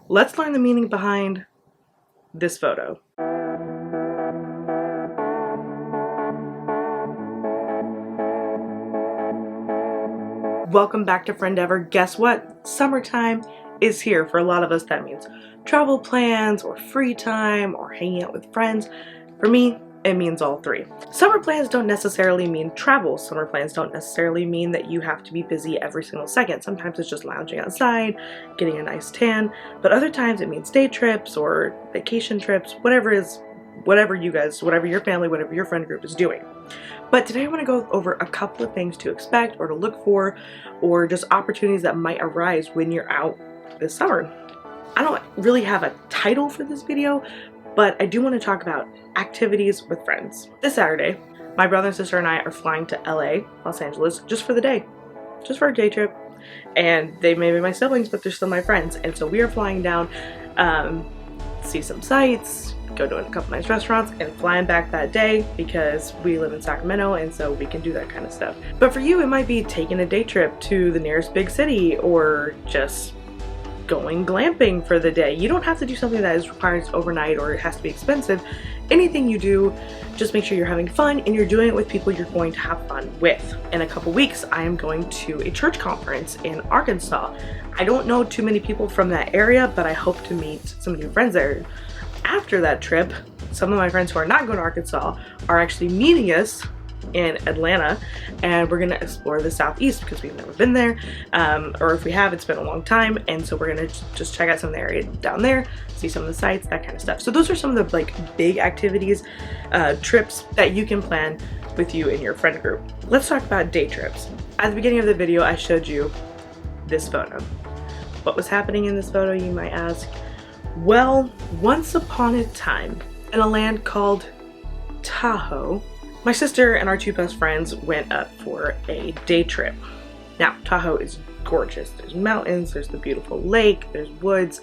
let's learn the meaning behind this photo. Welcome back to Friendever. Guess what? Summertime is here. For a lot of us, that means travel plans or free time or hanging out with friends. For me, it means all three. Summer plans don't necessarily mean travel. Summer plans don't necessarily mean that you have to be busy every single second. Sometimes it's just lounging outside, getting a nice tan, but other times it means day trips or vacation trips, whatever your family, whatever your friend group is doing. But today I want to go over a couple of things to expect or to look for, or just opportunities that might arise when you're out this summer. I don't really have a title for this video, but I do want to talk about activities with friends. This Saturday, my brother and sister and I are flying to LA, Los Angeles, just for the day. Just for a day trip. And they may be my siblings, but they're still my friends. And so we are flying down, see some sights, go to a couple nice restaurants, and flying back that day because we live in Sacramento and so we can do that kind of stuff. But for you, it might be taking a day trip to the nearest big city or just going glamping for the day. You don't have to do something that requires overnight or it has to be expensive. Anything you do, just make sure you're having fun and you're doing it with people you're going to have fun with. In a couple weeks, I am going to a church conference in Arkansas. I don't know too many people from that area, but I hope to meet some new friends there. After that trip, some of my friends who are not going to Arkansas are actually meeting us in Atlanta, and we're gonna explore the Southeast because we've never been there, or if we have, it's been a long time, and so we're gonna just check out some of the area down there, see some of the sights, that kind of stuff. So those are some of the big activities, trips that you can plan with you and your friend group. Let's talk about day trips. At the beginning of the video, I showed you this photo. What was happening in this photo, you might ask? Well, once upon a time, in a land called Tahoe, my sister and our two best friends went up for a day trip. Now, Tahoe is gorgeous. There's mountains, there's the beautiful lake, there's woods.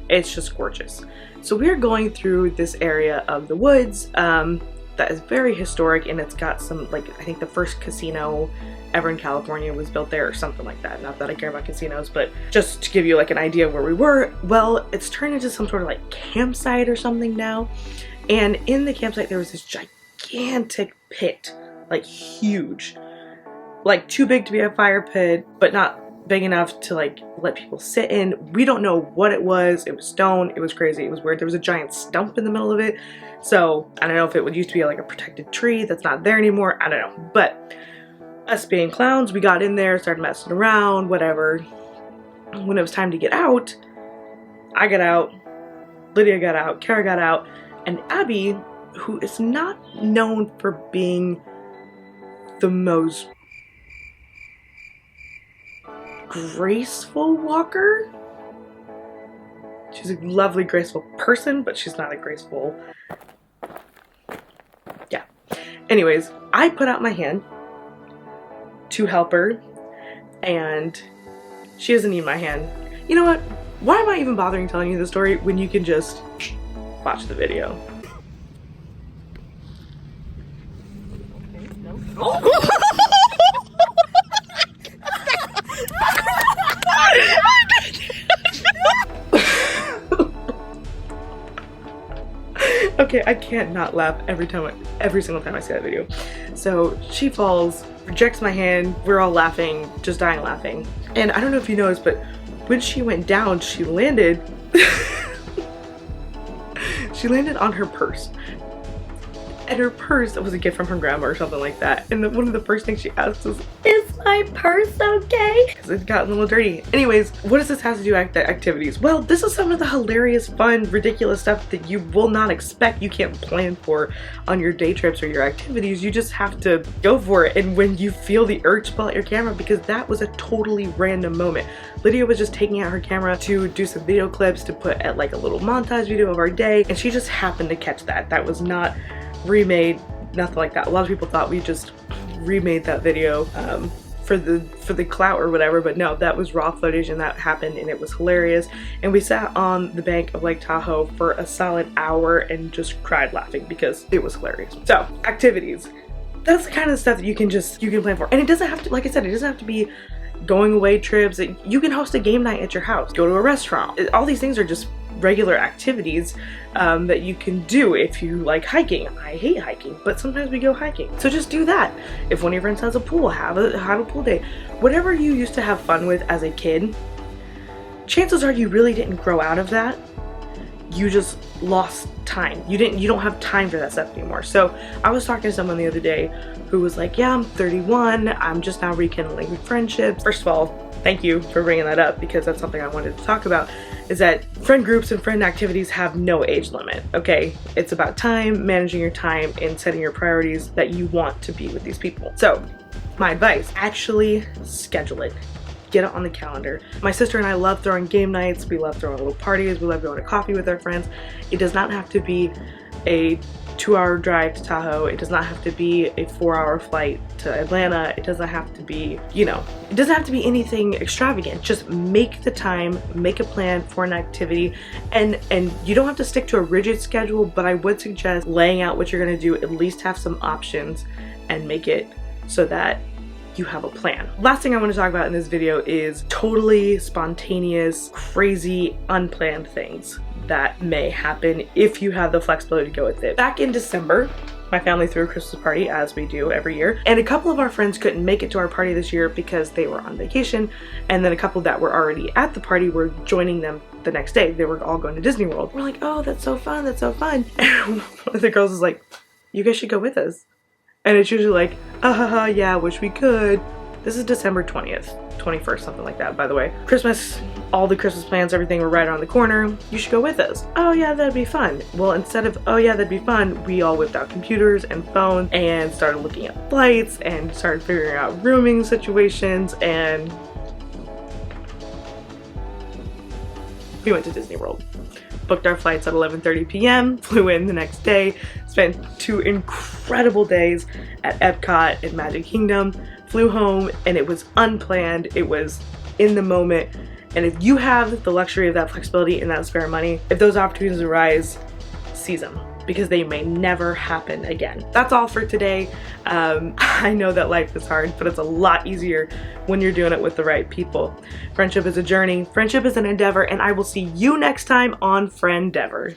It's just gorgeous. So we're going through this area of the woods that is very historic, and it's got some, I think the first casino ever in California was built there or something like that. Not that I care about casinos, but just to give you an idea of where we were. Well, it's turned into some sort of campsite or something now. And in the campsite, there was this gigantic pit, huge, too big to be a fire pit, but not big enough to let people sit in. We don't know what it was. It was stone. It was crazy. It was weird. There was a giant stump in the middle of it. So I don't know if it would used to be a protected tree that's not there anymore. I don't know. But us being clowns, we got in there, started messing around, whatever. When it was time to get out, I got out, Lydia got out, Kara got out, and Abby, who is not known for being the most graceful walker. She's a lovely, graceful person, but she's not a graceful... Yeah. Anyways, I put out my hand to help her, and she doesn't need my hand. You know what? Why am I even bothering telling you the story when you can just watch the video? Okay, I can't not laugh every single time I see that video. So she falls, rejects my hand, we're all laughing, just dying laughing. And I don't know if you noticed, but when she went down, she landed on her purse. And her purse was a gift from her grandma or something like that. And one of the first things she asked was, "Is my purse okay?" Because it got a little dirty. Anyways, what does this have to do with activities? Well, this is some of the hilarious, fun, ridiculous stuff that you will not expect, you can't plan for on your day trips or your activities. You just have to go for it. And when you feel the urge to pull out your camera, because that was a totally random moment. Lydia was just taking out her camera to do some video clips to put at a little montage video of our day, and she just happened to catch that. That was not remade, nothing like that. A lot of people thought we just remade that video for the clout or whatever, but no, that was raw footage and that happened, and it was hilarious. And we sat on the bank of Lake Tahoe for a solid hour and just cried laughing because it was hilarious. So, activities. That's the kind of stuff that you can plan for. And it doesn't have to, like I said, it doesn't have to be going away trips. You can host a game night at your house, go to a restaurant. All these things are just regular activities that you can do if you like hiking. I hate hiking, but sometimes we go hiking. So just do that. If one of your friends has a pool, have a pool day. Whatever you used to have fun with as a kid, chances are you really didn't grow out of that. You just lost time. You don't have time for that stuff anymore. So I was talking to someone the other day who was like, yeah, I'm 31. I'm just now rekindling friendships. First of all, thank you for bringing that up, because that's something I wanted to talk about, is that friend groups and friend activities have no age limit, okay? It's about time, managing your time, and setting your priorities that you want to be with these people. So my advice, actually schedule it. Get it on the calendar. My sister and I love throwing game nights. We love throwing little parties. We love going to coffee with our friends. It does not have to be a 2-hour drive to Tahoe. It does not have to be a 4-hour flight to Atlanta. It doesn't have to be, you know, it doesn't have to be anything extravagant. Just make the time, make a plan for an activity, and you don't have to stick to a rigid schedule, but I would suggest laying out what you're gonna do, at least have some options, and make it so that you have a plan. Last thing I want to talk about in this video is totally spontaneous, crazy, unplanned things that may happen if you have the flexibility to go with it. Back in December, my family threw a Christmas party, as we do every year, and a couple of our friends couldn't make it to our party this year because they were on vacation, and then a couple that were already at the party were joining them the next day. They were all going to Disney World. We're like, oh, that's so fun, that's so fun. And one of the girls was like, you guys should go with us. And it's usually like, yeah, wish we could. This is December 20th, 21st, something like that, by the way. Christmas, all the Christmas plans, everything were right around the corner. You should go with us. Oh yeah, that'd be fun. Well, instead of, oh yeah, that'd be fun, we all whipped out computers and phones and started looking at flights and started figuring out rooming situations, and we went to Disney World. Booked our flights at 11:30 p.m., flew in the next day, spent 2 incredible days at Epcot and Magic Kingdom, flew home, and it was unplanned, it was in the moment. And if you have the luxury of that flexibility and that spare money, if those opportunities arise, seize them, because they may never happen again. That's all for today. I know that life is hard, but it's a lot easier when you're doing it with the right people. Friendship is a journey, friendship is an endeavor, and I will see you next time on Frend-devə.